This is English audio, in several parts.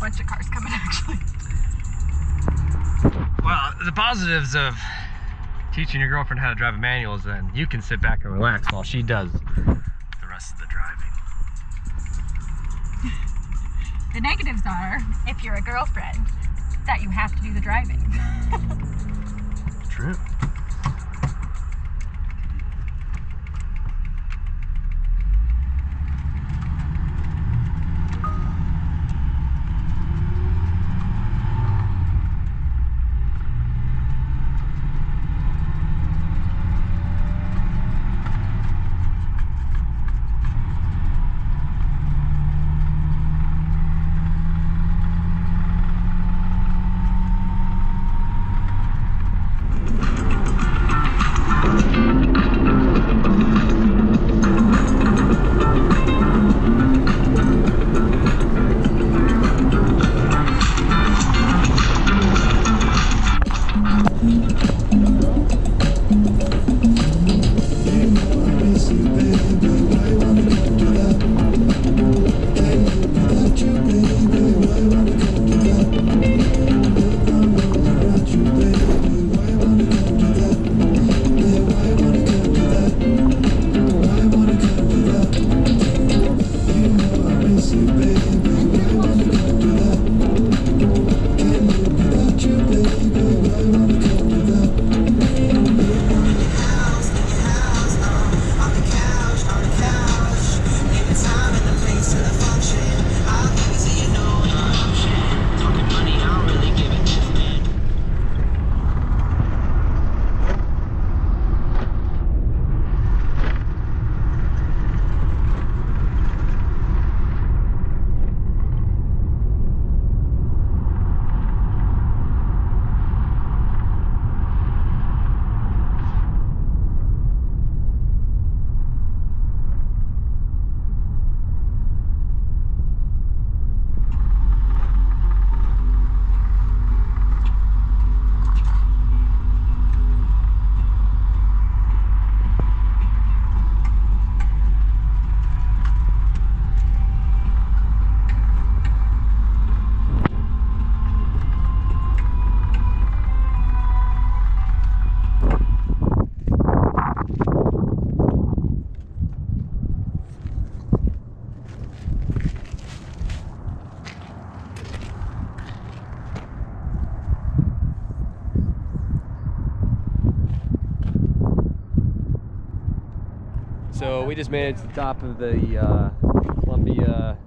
bunch of cars coming actually. Well, the positives of teaching your girlfriend how to drive a manual is then you can sit back and relax while she does the rest of the driving. The negatives are, if you're a girlfriend, that you have to do the driving. True. So we just made it to the top of the Columbia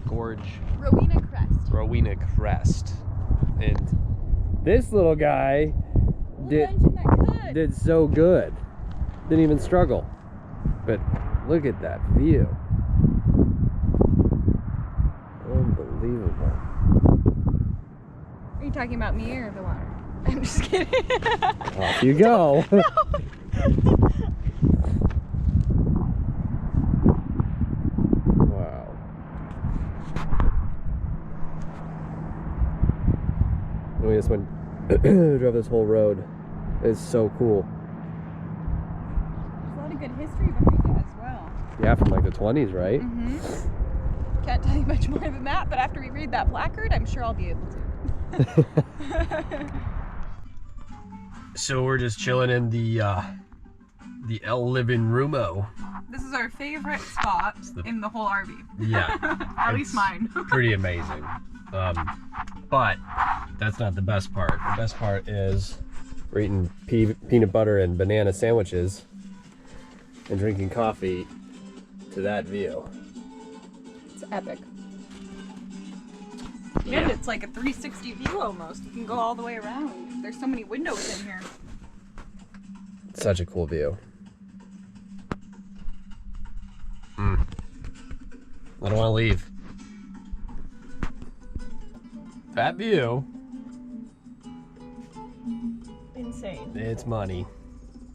Gorge. Rowena Crest. And this little guy did so good. Didn't even struggle. But look at that view. Unbelievable. Are you talking about me or the water? I'm just kidding. Off you go. We just went drove this whole road. It's so cool. There's a lot of good history behind it as well. Yeah, from like the 20s, right? Mm-hmm. Can't tell you much more than that, but after we read that placard, I'm sure I'll be able to. So we're just chilling in the El Living Roomo. This is our favorite spot in the whole RV. Yeah. At least mine. Pretty amazing. But that's not the best part. The best part is we're eating peanut butter and banana sandwiches and drinking coffee to that view. It's epic. Yeah. And it's like a 360 view almost. You can go all the way around. There's so many windows in here. Such a cool view. I don't want to leave. That view. Insane. It's money.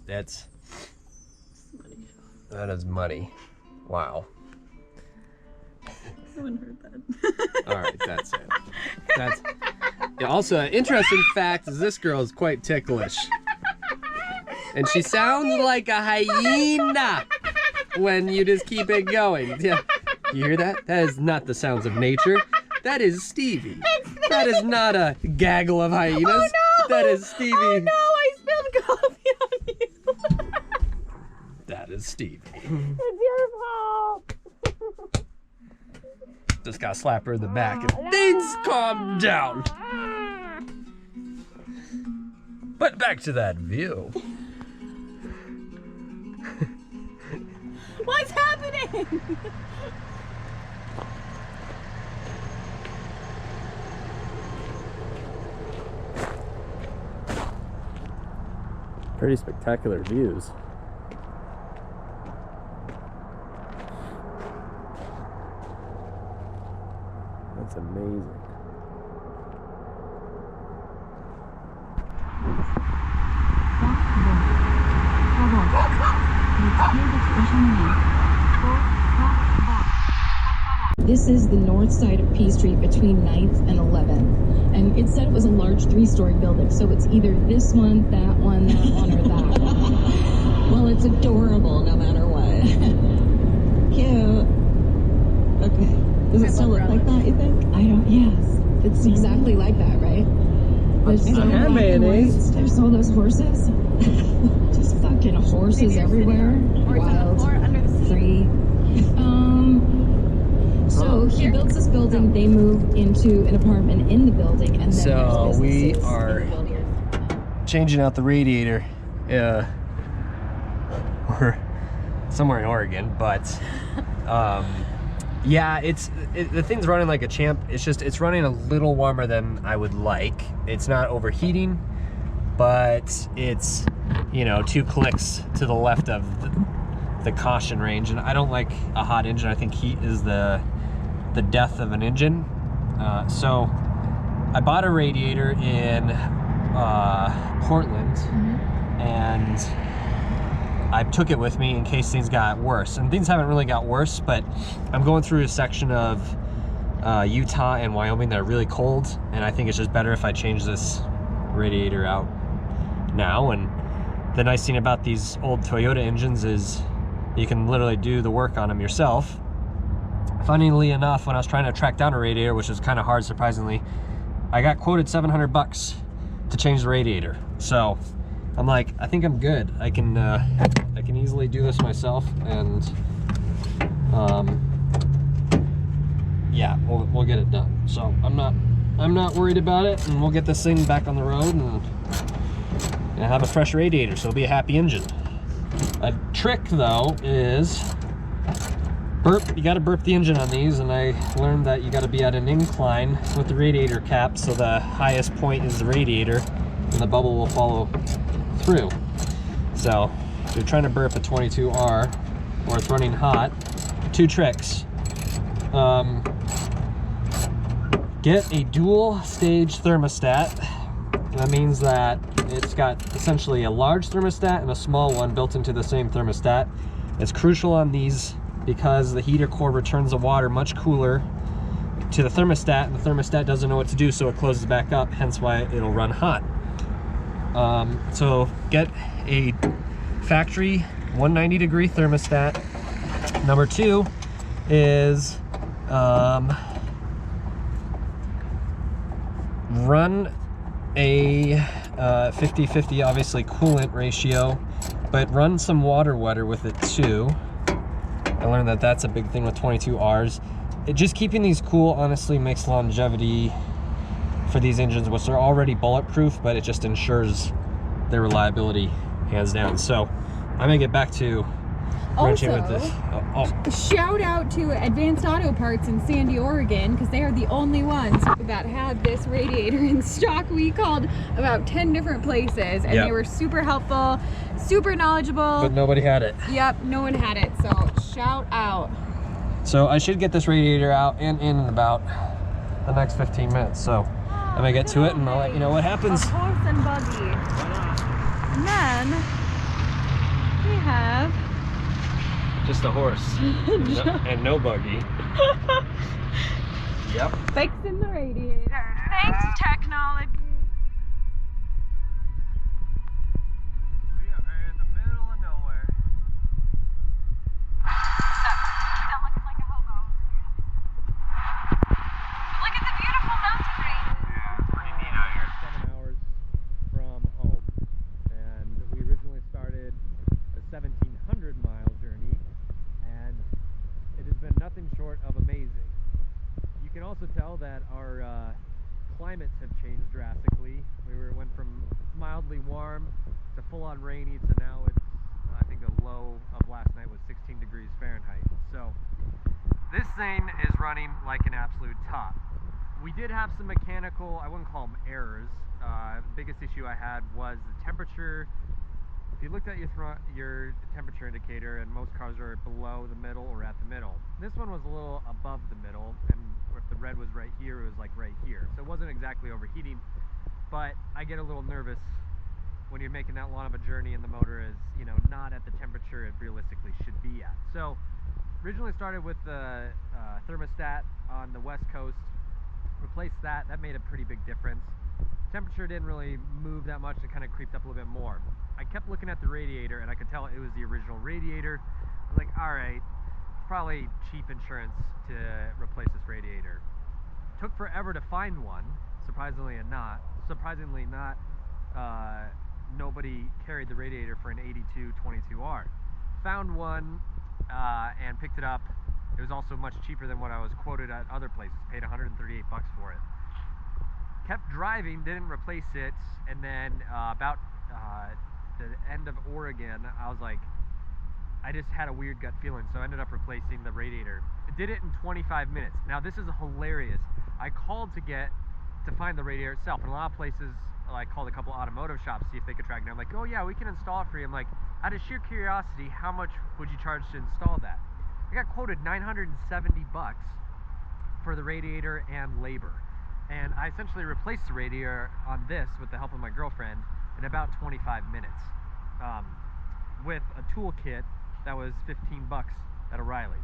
That is money. Wow. No one heard that. All right, that's it. That's yeah, also an interesting fact is this girl is quite ticklish. And she sounds like a hyena when you just keep it going. Yeah. You hear that? That is not the sounds of nature. That is Stevie. That is not a gaggle of hyenas. Oh no! That is Stevie. Oh no, I spilled coffee on you. That is Stevie. It's your fault. Just got slapped her in the back and things calm down. But back to that view. What's happening? Pretty spectacular views. That's amazing. This is the north side of P Street between 9th and 11th. And it said it was a large 3-story building, so it's either this one, that one, or that one. Well, it's adorable no matter what. Cute. Okay. Does it still look like that, you think? I don't, yes. It's exactly like that, right? There's so mayonnaise. There's all those horses. Just fucking horses everywhere. Wild. Or under the sea. Free. So he builds this building, they move into an apartment in the building, and then So we there's are businesses in the building. changing out the radiator. We're somewhere in Oregon, but yeah, the thing's running like a champ. It's running a little warmer than I would like. It's not overheating, but it's, you know, 2 clicks to the left of the caution range, and I don't like a hot engine. I think heat is the death of an engine. So I bought a radiator in Portland, and I took it with me in case things got worse. And things haven't really got worse, but I'm going through a section of Utah and Wyoming that are really cold, and I think it's just better if I change this radiator out now. And the nice thing about these old Toyota engines is you can literally do the work on them yourself. Funnily enough, when I was trying to track down a radiator, which was kind of hard surprisingly, I got quoted $700 to change the radiator. So I'm like, I think I'm good. I can easily do this myself, and yeah, we'll get it done. So I'm not worried about it, and we'll get this thing back on the road and have a fresh radiator, so it'll be a happy engine. A trick though is burp. You got to burp the engine on these, and I learned that you got to be at an incline with the radiator cap, so the highest point is the radiator and the bubble will follow through. So if you're trying to burp a 22R or it's running hot, 2 tricks. Get a dual stage thermostat. That means that it's got essentially a large thermostat and a small one built into the same thermostat. It's crucial on these because the heater core returns the water much cooler to the thermostat, and the thermostat doesn't know what to do, so it closes back up, hence why it'll run hot. So get a factory 190 degree thermostat. Number 2 is run a 50-50 obviously coolant ratio, but run some water wetter with it too. I learned that that's a big thing with 22Rs. Just keeping these cool honestly makes longevity for these engines, which are already bulletproof, but it just ensures their reliability hands down. So I'm gonna get back to wrenching with this. Shout out to Advanced Auto Parts in Sandy, Oregon, because they are the only ones that had this radiator in stock. We called about 10 different places, and they were super helpful, super knowledgeable. But nobody had it. Yep, no one had it, so shout out. So I should get this radiator out and in about the next 15 minutes. So I'm gonna get to it, and I'll let you know what happens. A horse and buggy. And then we have just a horse and no buggy. Yep. Fixing the radiator. Thanks, technology. We are in the middle of nowhere. That looking like a hobo. Look at tell that our climates have changed drastically. Went from mildly warm to full-on rainy to now it's, I think the low of last night was 16 degrees Fahrenheit. So this thing is running like an absolute top. We did have some mechanical, I wouldn't call them errors. The biggest issue I had was the temperature. If you looked at your temperature indicator, and most cars are below the middle or at the middle, this one was a little above the middle, and if the red was right here, it was like right here. So it wasn't exactly overheating, but I get a little nervous when you're making that long of a journey and the motor is, you know, not at the temperature it realistically should be at. So originally started with the thermostat on the West Coast, replaced that. That made a pretty big difference. Temperature didn't really move that much. It kind of creeped up a little bit more. I kept looking at the radiator and I could tell it was the original radiator. I was like, all right, it's probably cheap insurance to replace this radiator. Took forever to find one, surprisingly not. Nobody carried the radiator for an 82 22R. Found one and picked it up. It was also much cheaper than what I was quoted at other places. Paid 138 bucks for it. Kept driving, didn't replace it, and then about the end of Oregon, I was like, I just had a weird gut feeling, so I ended up replacing the radiator. I did it in 25 minutes. Now this is hilarious. I called to find the radiator itself. In a lot of places, I called a couple automotive shops to see if they could track it down. I'm like, oh yeah, we can install it for you. I'm like, out of sheer curiosity, how much would you charge to install that? I got quoted 970 bucks for the radiator and labor. And I essentially replaced the radiator on this with the help of my girlfriend in about 25 minutes with a toolkit that was 15 bucks at O'Reilly's.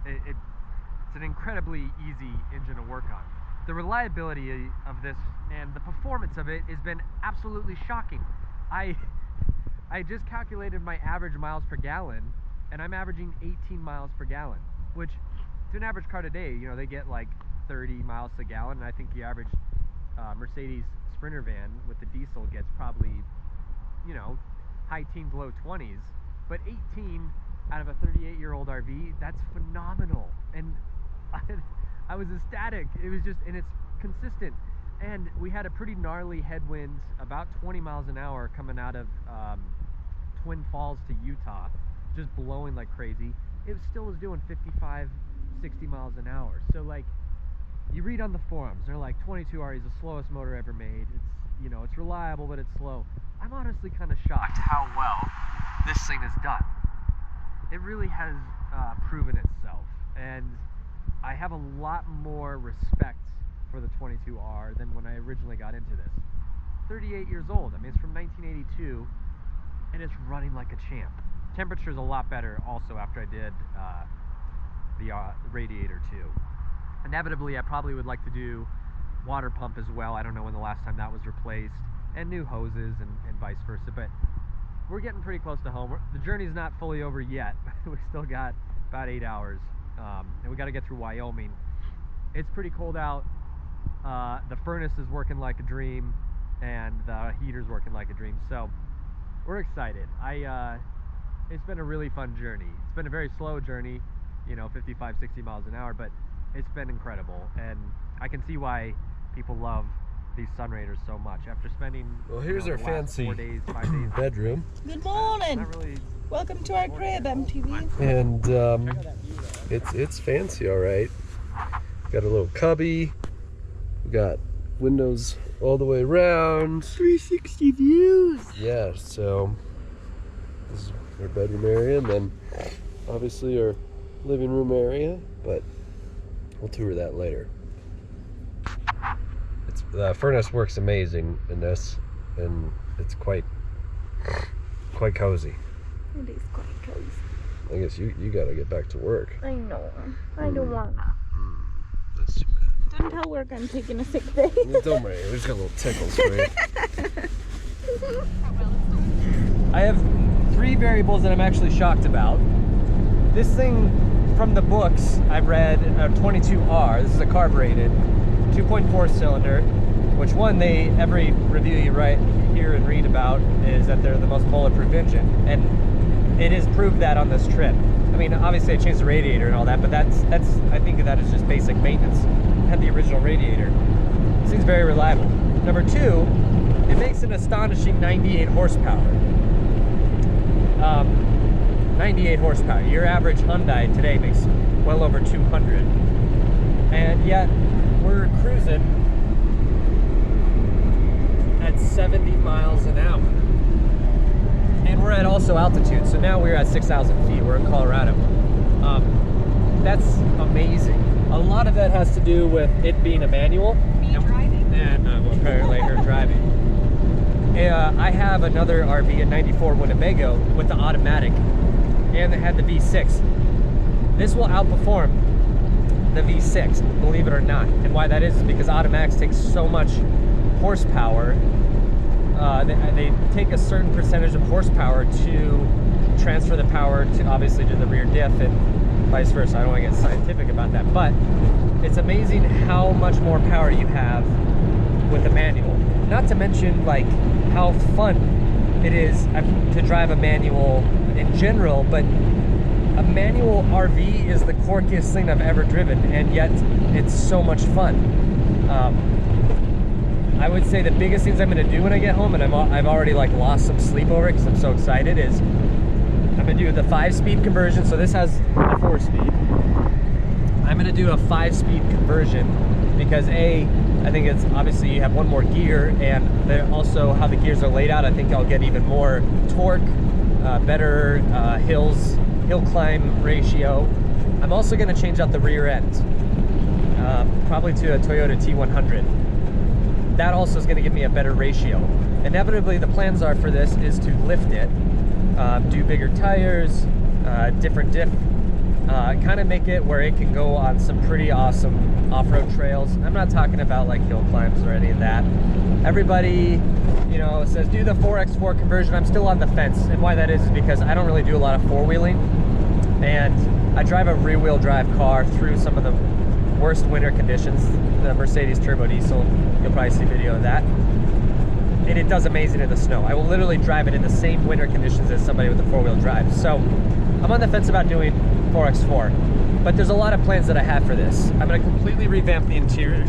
It's an incredibly easy engine to work on. The reliability of this and the performance of it has been absolutely shocking. I just calculated my average miles per gallon, and I'm averaging 18 miles per gallon, which to an average car today, you know, they get like 30 miles a gallon, and I think the average Mercedes Sprinter van with the diesel gets probably, you know, high teens, low 20s. But 18 out of a 38-year-old RV, that's phenomenal. And I was ecstatic. It was just, and it's consistent. And we had a pretty gnarly headwind, about 20 miles an hour coming out of Twin Falls to Utah, just blowing like crazy. It still was doing 55, 60 miles an hour. So like, you read on the forums, they're like, 22R is the slowest motor ever made. It's, you know, it's reliable, but it's slow. I'm honestly kind of shocked how well this thing is done. It really has proven itself, and I have a lot more respect for the 22R than when I originally got into this. 38 years old. I mean, it's from 1982, and it's running like a champ. Temperature's a lot better also after I did the radiator too. Inevitably, I probably would like to do water pump as well. I don't know when the last time that was replaced, and new hoses and vice versa, but we're getting pretty close to home. The journey's not fully over yet. We still got about 8 hours, and we got to get through Wyoming. It's pretty cold out. The furnace is working like a dream, and the heater's working like a dream, so we're excited. It's been a really fun journey. It's been a very slow journey, you know, 55, 60 miles an hour, but it's been incredible, and I can see why people love these Sunraders so much. After spending, well, here's you know, our fancy 4 days, 5 days bedroom. Good morning. Really, Welcome to our crib, MTV. And it's fancy, all right. Got a little cubby. We got windows all the way around. 360 views. Yeah, so this is our bedroom area, and then obviously our living room area, but we'll tour that later. The furnace works amazing in this, and it's quite cozy. It is quite cozy. I guess you gotta get back to work. I know. I don't wanna. That's too bad. Don't tell work I'm taking a sick day. Don't worry, we just got a little tickles for you. I have 3 variables that I'm actually shocked about. This thing, from the books I've read, a 22R, this is a carbureted 2.4 cylinder, which every review you hear and read about is that they're the most bulletproof engine, and it has proved that on this trip. I mean, obviously I changed the radiator and all that, but that's I think that is just basic maintenance. had the original radiator. This thing's very reliable. Number two, it makes an astonishing 98 horsepower. 98 horsepower. Your average Hyundai today makes well over 200. And yet, we're cruising at 70 miles an hour. And we're at also altitude, so now we're at 6,000 feet. We're in Colorado. That's amazing. A lot of that has to do with it being a manual. Me driving. And well, apparently her driving. I have another RV, a 94 Winnebago, with the automatic, and it had the V6. This will outperform the V6, believe it or not. And why that is because automatics take so much horsepower. They take a certain percentage of horsepower to transfer the power to, obviously, to the rear diff and vice versa. I don't want to get scientific about that, but it's amazing how much more power you have with a manual. Not to mention like how fun it is to drive a manual in general, but a manual RV is the quirkiest thing I've ever driven, and yet it's so much fun. I would say the biggest things I'm going to do when I get home, and I've already like lost some sleep over it because I'm so excited, is I'm going to do the 5-speed conversion. So this has a 4-speed. I'm going to do a 5-speed conversion because I think it's obviously you have one more gear, and also how the gears are laid out, I think I'll get even more torque, better hill climb ratio. I'm also going to change out the rear end, probably to a Toyota T100. That also is going to give me a better ratio. Inevitably, the plans are for this is to lift it, do bigger tires, different diff, kind of make it where it can go on some pretty awesome off-road trails. I'm not talking about like hill climbs or any of that. Everybody, you know, says do the 4x4 conversion. I'm still on the fence, and why that is because I don't really do a lot of four-wheeling, and I drive a rear-wheel drive car through some of the worst winter conditions. The Mercedes turbo diesel, you'll probably see a video of that, and it does amazing in the snow. I will literally drive it in the same winter conditions as somebody with a four-wheel drive. So I'm on the fence about doing 4x4, but there's a lot of plans that I have for this. I'm going to completely revamp the interior.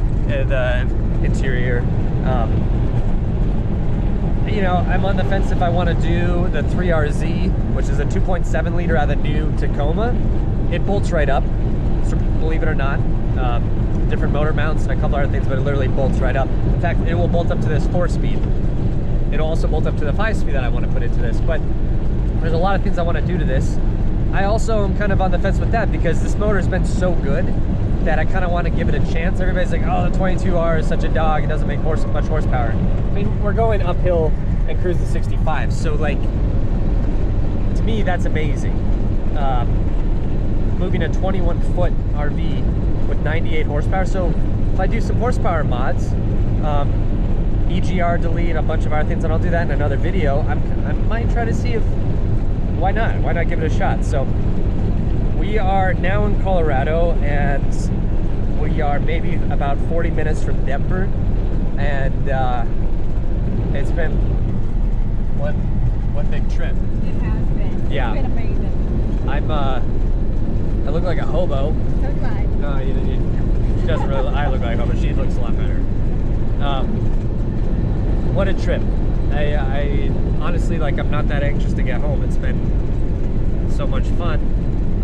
You know, I'm on the fence if I want to do the 3RZ, which is a 2.7 liter out of the new Tacoma. It bolts right up, so believe it or not. Different motor mounts and a couple other things, but it literally bolts right up. In fact, it will bolt up to this 4-speed. It'll also bolt up to the 5-speed that I want to put into this, but there's a lot of things I want to do to this. I also am kind of on the fence with that because this motor has been so good that I kind of want to give it a chance. Everybody's like, oh, the 22R is such a dog, it doesn't make much horsepower. I mean, we're going uphill and cruising 65, so like, to me, that's amazing. Moving a 21-foot RV with 98 horsepower. So if I do some horsepower mods, EGR delete, a bunch of other things, and I'll do that in another video. I might try to see if, why not give it a shot. So we are now in Colorado, and we are maybe about 40 minutes from Denver, and it's been one big trip. It has been. Yeah. It's been amazing. I look like a hobo. So do I. No, she doesn't really. I look like a hobo. She looks a lot better. What a trip. I honestly, like, I'm not that anxious to get home. It's been so much fun.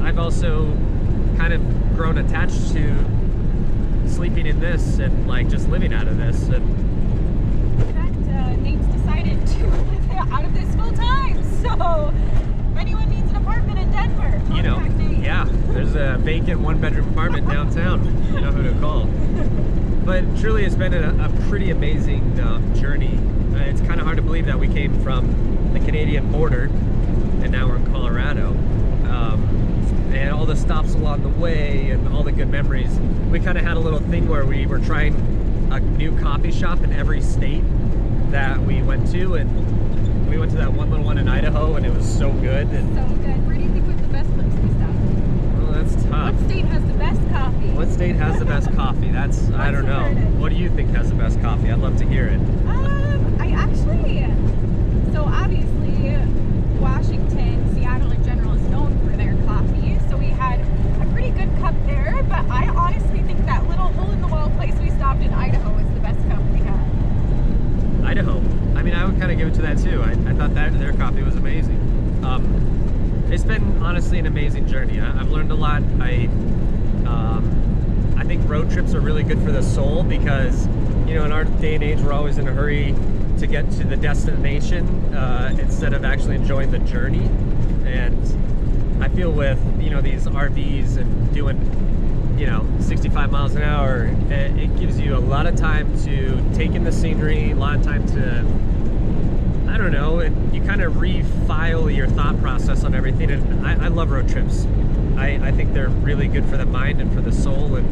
I've also kind of grown attached to sleeping in this and like just living out of this. And in fact, Nate's decided to live out of this full time. So if anyone needs an apartment in Denver, you know, yeah, there's a vacant 1-bedroom apartment downtown. You know who to call. But truly, it's been a pretty amazing journey. It's kind of hard to believe that we came from the Canadian border and now we're in Colorado. And all the stops along the way and all the good memories. We kind of had a little thing where we were trying a new coffee shop in every state that we went to, and we went to that one little one in Idaho, and it was so good. And so good. Where do you think was the best place to stop? Well, that's tough. What state has the best coffee? What state has the best coffee? That's, I don't know. What do you think has the best coffee? I'd love to hear it. So obviously, Washington, Seattle in general is known for their coffee. So we had a pretty good cup there, but I honestly think that little hole-in-the-wall I thought that their coffee was amazing. It's been honestly an amazing journey. I've learned a lot. I think road trips are really good for the soul because, you know, in our day and age, we're always in a hurry to get to the destination instead of actually enjoying the journey. And I feel with, you know, these RVs and doing, you know, 65 miles an hour, it gives you a lot of time to take in the scenery, a lot of time to, I don't know, you kind of refile your thought process on everything. And I love road trips. I think they're really good for the mind and for the soul. And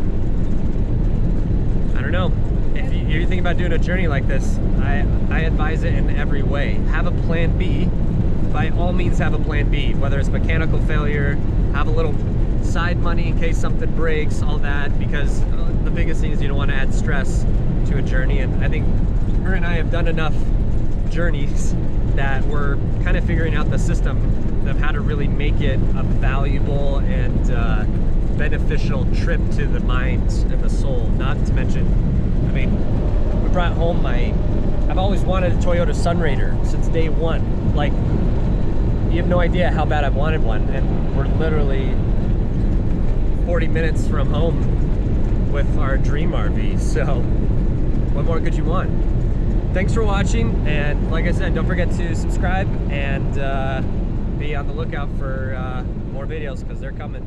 I don't know, if you're thinking about doing a journey like this, I advise it in every way. Have a plan B. By all means, have a plan B, whether it's mechanical failure, have a little side money in case something breaks, all that, because the biggest thing is you don't want to add stress to a journey. And I think her and I have done enough journeys that we're kind of figuring out the system of how to really make it a valuable and beneficial trip to the mind and the soul. Not to mention, I mean, we brought home I've always wanted a Toyota Sunrader since day one. Like, you have no idea how bad I've wanted one, and we're literally 40 minutes from home with our dream RV. So what more could you want? Thanks for watching, and like I said, don't forget to subscribe and be on the lookout for more videos, because they're coming.